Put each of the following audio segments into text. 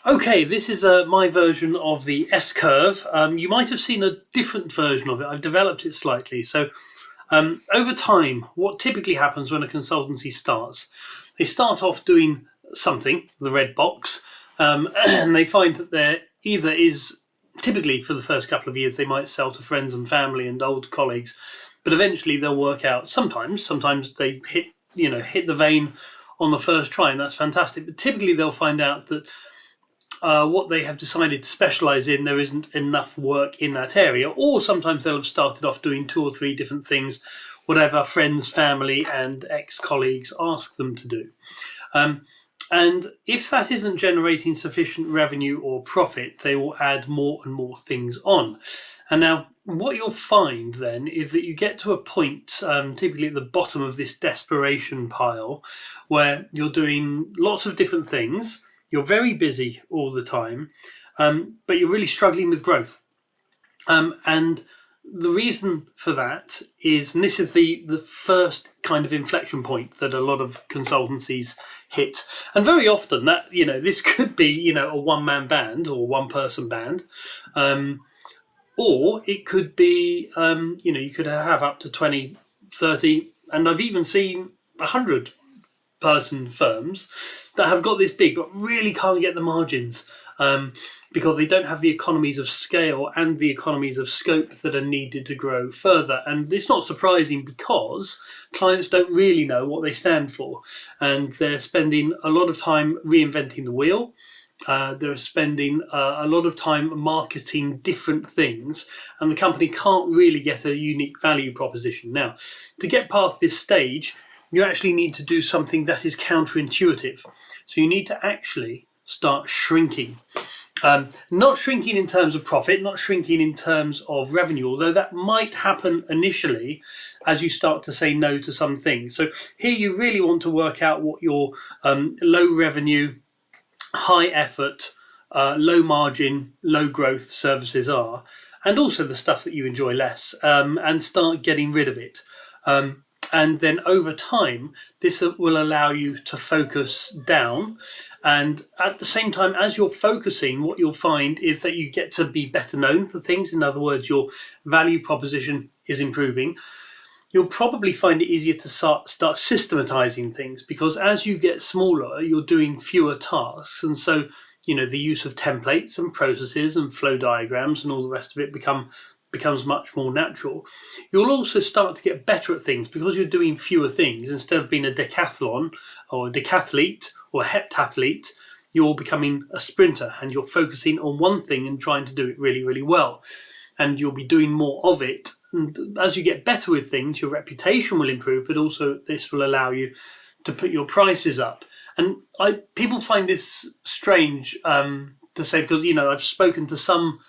Okay, this is my version of the S-curve. You might have seen a different version of it. I've developed it slightly. So over time, what typically happens when a consultancy starts, they start off doing something, the red box, and they find that there either is, typically for the first couple of years, they might sell to friends and family and old colleagues, but eventually they'll work out. Sometimes they hit the vein on the first try, and that's fantastic. But typically they'll find out that what they have decided to specialize in, there isn't enough work in that area, or sometimes they'll have started off doing 2 or 3 different things, whatever friends, family, and ex-colleagues ask them to do. And if that isn't generating sufficient revenue or profit, they will add more and more things on. And now what you'll find then is that you get to a point, typically at the bottom of this desperation pile, where you're doing lots of different things. You're very busy all the time, but you're really struggling with growth. And the reason for that is, and this is the first kind of inflection point that a lot of consultancies hit. And very often that, this could be, a one-man band or one-person band, or it could be, you could have up to 20, 30, and I've even seen 100 person firms that have got this big but really can't get the margins because they don't have the economies of scale and the economies of scope that are needed to grow further. And it's not surprising because clients don't really know what they stand for, and they're spending a lot of time reinventing the wheel. They're spending a lot of time marketing different things, and the company can't really get a unique value proposition. Now, to get past this stage, you actually need to do something that is counterintuitive. So you need to actually start shrinking. Not shrinking in terms of profit, not shrinking in terms of revenue, although that might happen initially as you start to say no to some things. So here you really want to work out what your low revenue, high effort, low margin, low growth services are, and also the stuff that you enjoy less, and start getting rid of it. And then over time, this will allow you to focus down. And at the same time, as you're focusing, what you'll find is that you get to be better known for things. In other words, your value proposition is improving. You'll probably find it easier to start systematizing things, because as you get smaller, you're doing fewer tasks. And so, the use of templates and processes and flow diagrams and all the rest of it becomes much more natural. You'll also start to get better at things because you're doing fewer things. Instead of being a decathlon or a decathlete or a heptathlete, you're becoming a sprinter, and you're focusing on one thing and trying to do it really, really well. And you'll be doing more of it. And as you get better with things, your reputation will improve, but also this will allow you to put your prices up. And people find this strange to say, because, I've spoken to some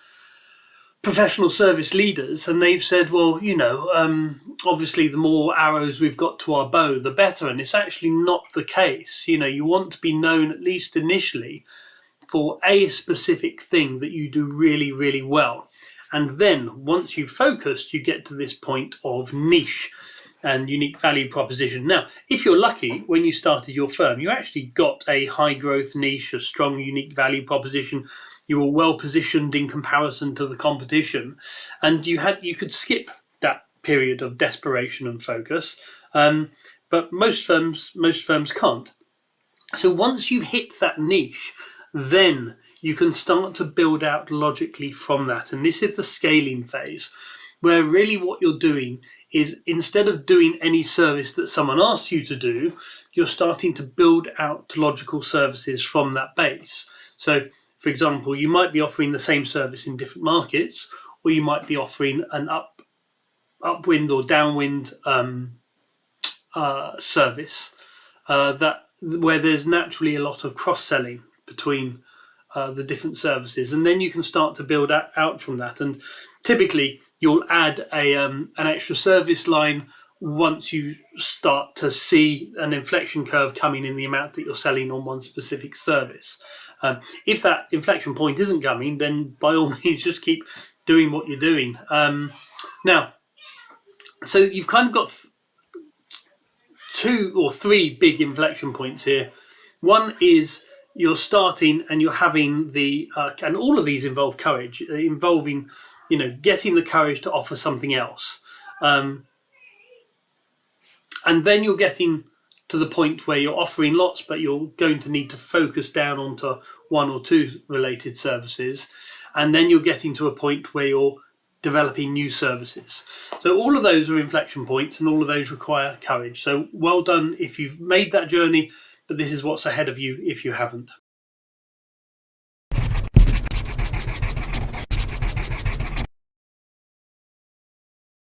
professional service leaders, and they've said, well, obviously the more arrows we've got to our bow, the better. And it's actually not the case. You want to be known, at least initially, for a specific thing that you do really, really well. And then once you've focused, you get to this point of niche and unique value proposition. Now, if you're lucky, when you started your firm, you actually got a high growth niche, a strong unique value proposition. You were well positioned in comparison to the competition, and you could skip that period of desperation and focus. But most firms can't. So once you've hit that niche, then you can start to build out logically from that. And this is the scaling phase, where really what you're doing is, instead of doing any service that someone asks you to do, you're starting to build out logical services from that base. So, for example, you might be offering the same service in different markets, or you might be offering an upwind or downwind service where there's naturally a lot of cross-selling between the different services, and then you can start to build out from that. And typically, you'll add an extra service line once you start to see an inflection curve coming in the amount that you're selling on one specific service. If that inflection point isn't coming, then by all means, just keep doing what you're doing. Now, so you've kind of got 2 or 3 big inflection points here. One is you're starting and you're having the and all of these involve courage, involving getting the courage to offer something else, and then you're getting to the point where you're offering lots, but you're going to need to focus down onto one or two related services, and then you're getting to a point where you're developing new services. So all of those are inflection points, and all of those require courage. So well done if you've made that journey, but this is what's ahead of you if you haven't.